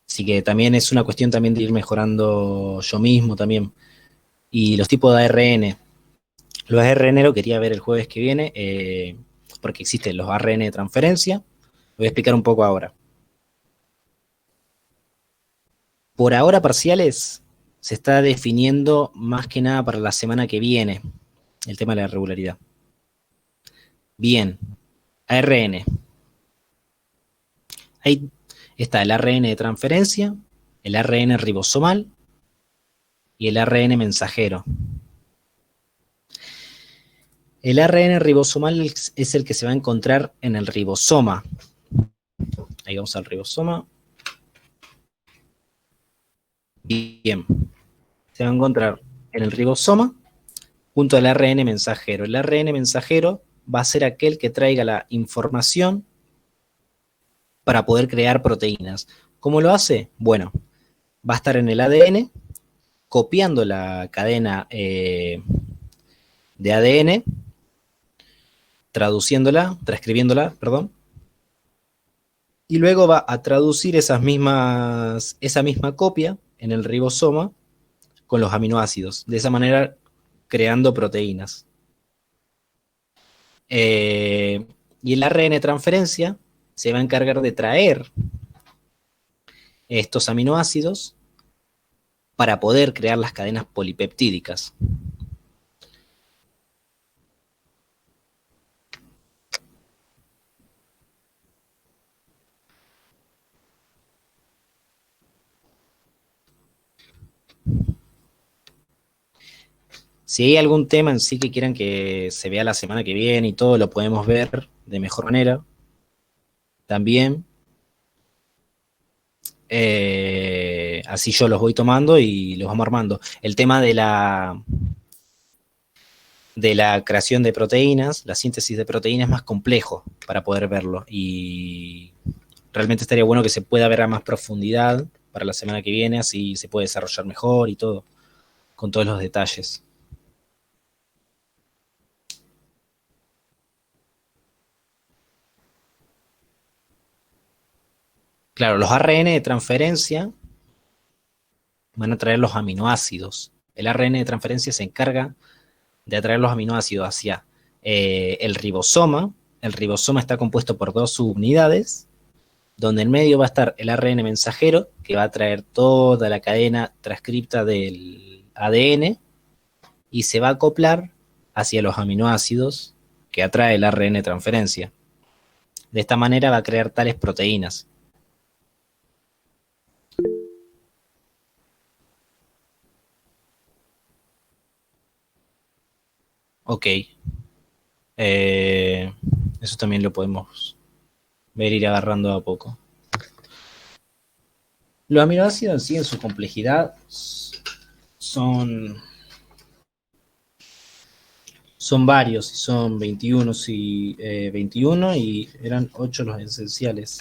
Así que también es una cuestión también de ir mejorando yo mismo también. Y los tipos de ARN. Los ARN lo quería ver el jueves que viene, porque existen los ARN de transferencia. Lo voy a explicar un poco ahora. Por ahora parciales se está definiendo más que nada para la semana que viene el tema de la regularidad. Bien, ARN. Ahí está el ARN de transferencia, el ARN ribosomal y el ARN mensajero. El ARN ribosomal es el que se va a encontrar en el ribosoma. Ahí vamos al ribosoma. Bien. Se va a encontrar en el ribosoma junto al ARN mensajero. El ARN mensajero va a ser aquel que traiga la información para poder crear proteínas. ¿Cómo lo hace? Bueno, va a estar en el ADN, copiando la cadena de ADN, transcribiéndola, perdón, y luego va a traducir esa misma copia en el ribosoma con los aminoácidos, de esa manera creando proteínas. Y el ARN transferencia se va a encargar de traer estos aminoácidos para poder crear las cadenas polipeptídicas. Si hay algún tema en sí que quieran que se vea la semana que viene y todo, lo podemos ver de mejor manera. También. Así yo los voy tomando y los vamos armando. El tema de la creación de proteínas, la síntesis de proteínas es más complejo para poder verlo. Y realmente estaría bueno que se pueda ver a más profundidad para la semana que viene, así se puede desarrollar mejor y todo, con todos los detalles. Claro, los ARN de transferencia van a traer los aminoácidos. El ARN de transferencia se encarga de atraer los aminoácidos hacia el ribosoma. El ribosoma está compuesto por dos subunidades, donde en medio va a estar el ARN mensajero, que va a traer toda la cadena transcripta del ADN, y se va a acoplar hacia los aminoácidos que atrae el ARN transferencia. De esta manera va a crear tales proteínas. Ok. Eso también lo podemos ver ir agarrando a poco. Los aminoácidos en sí, en su complejidad, son varios, son 21, 21 y eran 8 los esenciales.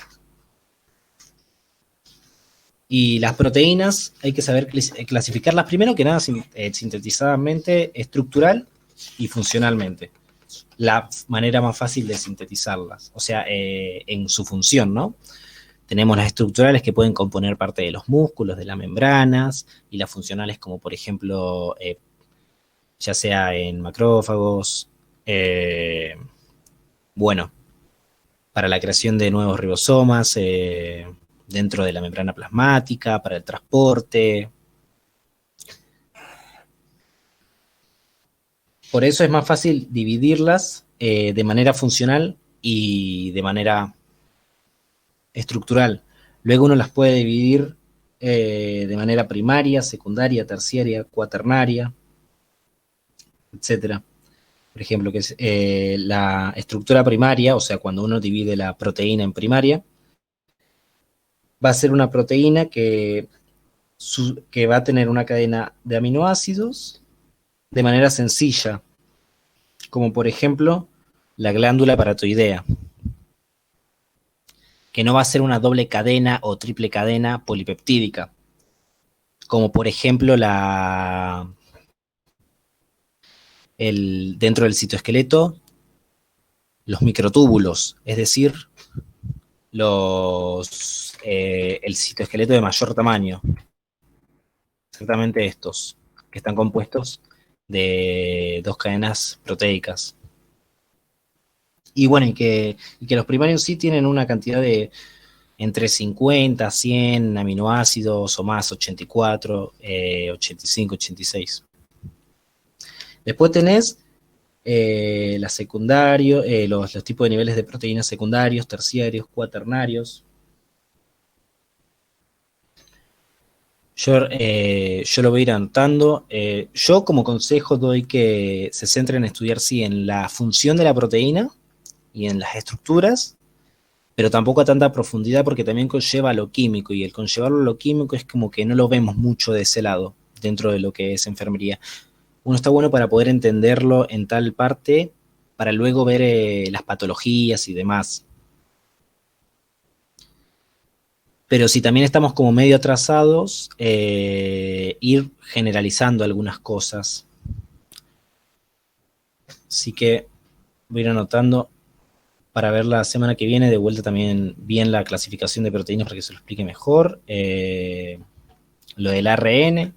Y las proteínas hay que saber clasificarlas primero que nada sintetizadamente, estructural y funcionalmente. La manera más fácil de sintetizarlas, o sea, en su función, ¿no? Tenemos las estructurales que pueden componer parte de los músculos, de las membranas, y las funcionales como por ejemplo, ya sea en macrófagos, bueno, para la creación de nuevos ribosomas, dentro de la membrana plasmática, para el transporte. Por eso es más fácil dividirlas de manera funcional y de manera estructural. Luego uno las puede dividir de manera primaria, secundaria, terciaria, cuaternaria, etcétera. Por ejemplo, que es la estructura primaria, o sea, cuando uno divide la proteína en primaria, va a ser una proteína que va a tener una cadena de aminoácidos de manera sencilla, como por ejemplo la glándula paratoidea, que no va a ser una doble cadena o triple cadena polipeptídica, como por ejemplo dentro del citoesqueleto, los microtúbulos, es decir, el citoesqueleto de mayor tamaño, exactamente estos, que están compuestos de 2 cadenas proteicas. Y bueno, y que los primarios sí tienen una cantidad de entre 50, 100 aminoácidos o más, 84, 85, 86. Después tenés la secundario, los tipos de niveles de proteínas secundarios, terciarios, cuaternarios. Yo lo voy a ir anotando. Yo como consejo doy que se centren en estudiar, sí, en la función de la proteína y en las estructuras, pero tampoco a tanta profundidad porque también conlleva lo químico, y el conllevarlo a lo químico es como que no lo vemos mucho de ese lado dentro de lo que es enfermería. Uno está bueno para poder entenderlo en tal parte, para luego ver las patologías y demás. Pero si también estamos como medio atrasados, ir generalizando algunas cosas. Así que voy a ir anotando para ver la semana que viene de vuelta también bien la clasificación de proteínas para que se lo explique mejor. Lo del ARN,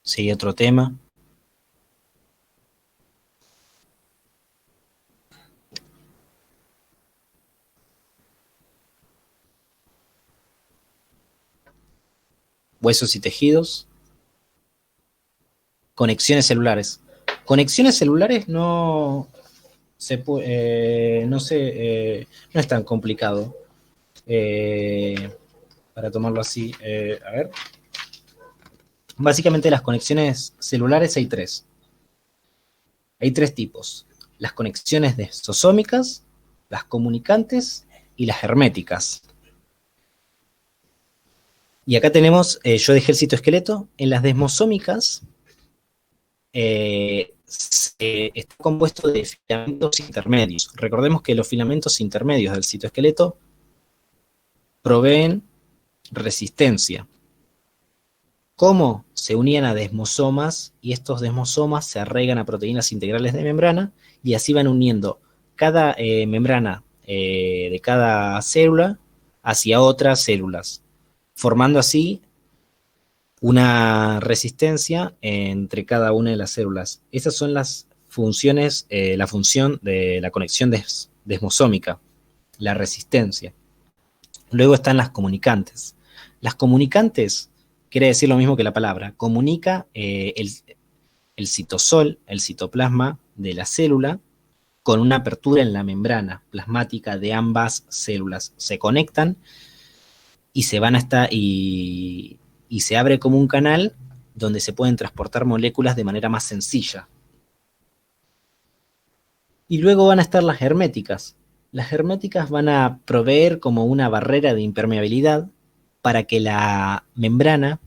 sí, otro tema. Huesos y tejidos. Conexiones celulares. Conexiones celulares no es tan complicado para tomarlo así. A ver. Básicamente las conexiones celulares hay 3. Hay 3 tipos. Las conexiones desosómicas, las comunicantes y las herméticas. Y acá tenemos, yo dejé el citoesqueleto. En las desmosómicas está compuesto de filamentos intermedios. Recordemos que los filamentos intermedios del citoesqueleto proveen resistencia. ¿Cómo? Se unían a desmosomas y estos desmosomas se arraigan a proteínas integrales de membrana y así van uniendo cada membrana de cada célula hacia otras células, formando así una resistencia entre cada una de las células. Esas son las funciones, la función de la conexión desmosómica, la resistencia. Luego están las comunicantes. Las comunicantes quiere decir lo mismo que la palabra. Comunica el el citosol, el citoplasma de la célula, con una apertura en la membrana plasmática de ambas células. Se conectan y se van hasta y se abre como un canal donde se pueden transportar moléculas de manera más sencilla. Y luego van a estar las herméticas. Las herméticas van a proveer como una barrera de impermeabilidad para que la membrana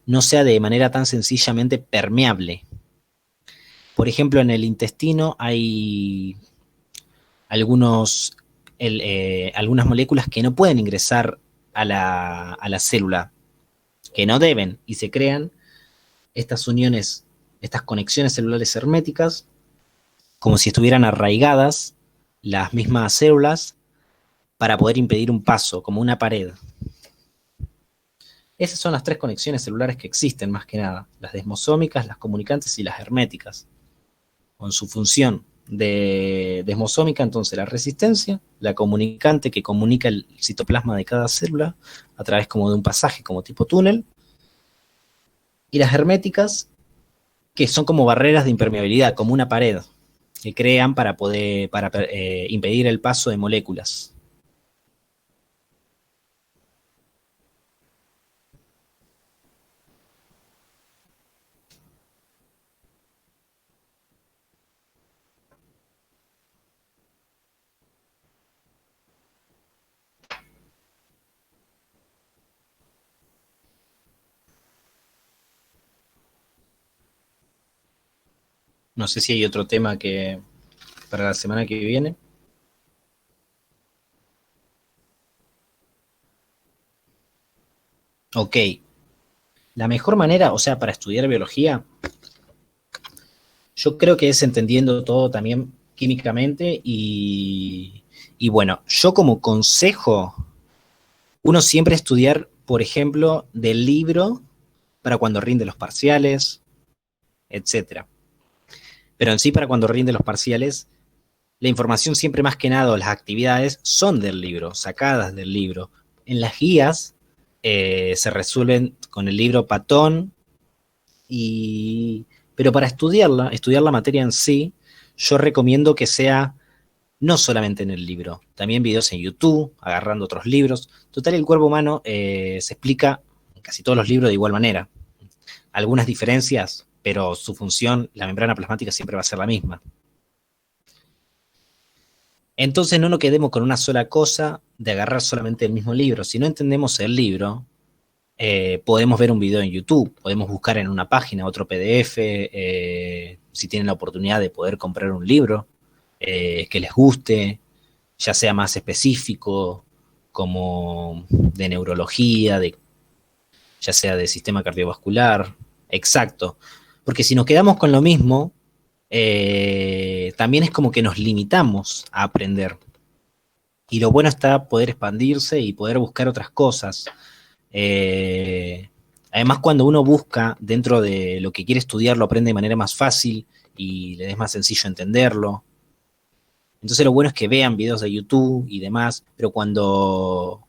no sea de manera tan sencillamente permeable. Por ejemplo, en el intestino hay algunas moléculas que no pueden ingresar a la célula, que no deben, y se crean estas uniones, estas conexiones celulares herméticas, como si estuvieran arraigadas las mismas células para poder impedir un paso, como una pared. Esas son las tres conexiones celulares que existen, más que nada, las desmosómicas, las comunicantes y las herméticas, con su función de desmosómica, entonces la resistencia, la comunicante que comunica el citoplasma de cada célula a través como de un pasaje, como tipo túnel, y las herméticas, que son como barreras de impermeabilidad, como una pared, que crean para impedir el paso de moléculas. No sé si hay otro tema que para la semana que viene. Ok. La mejor manera, o sea, para estudiar biología, yo creo que es entendiendo todo también químicamente y bueno, yo como consejo, uno siempre estudiar, por ejemplo, del libro para cuando rinde los parciales, etcétera. Pero en sí, para cuando rinde los parciales, la información siempre más que nada, las actividades son del libro, sacadas del libro. En las guías se resuelven con el libro Patón, pero para estudiar la materia en sí, yo recomiendo que sea no solamente en el libro, también videos en YouTube, agarrando otros libros. Total, el cuerpo humano se explica en casi todos los libros de igual manera. Algunas diferencias, pero su función, la membrana plasmática, siempre va a ser la misma. Entonces no nos quedemos con una sola cosa de agarrar solamente el mismo libro. Si no entendemos el libro, podemos ver un video en YouTube, podemos buscar en una página otro PDF, si tienen la oportunidad de poder comprar un libro que les guste, ya sea más específico, como de neurología, ya sea de sistema cardiovascular, exacto. Porque si nos quedamos con lo mismo, también es como que nos limitamos a aprender. Y lo bueno está poder expandirse y poder buscar otras cosas. Además, cuando uno busca dentro de lo que quiere estudiar, lo aprende de manera más fácil y le es más sencillo entenderlo. Entonces lo bueno es que vean videos de YouTube y demás, pero cuando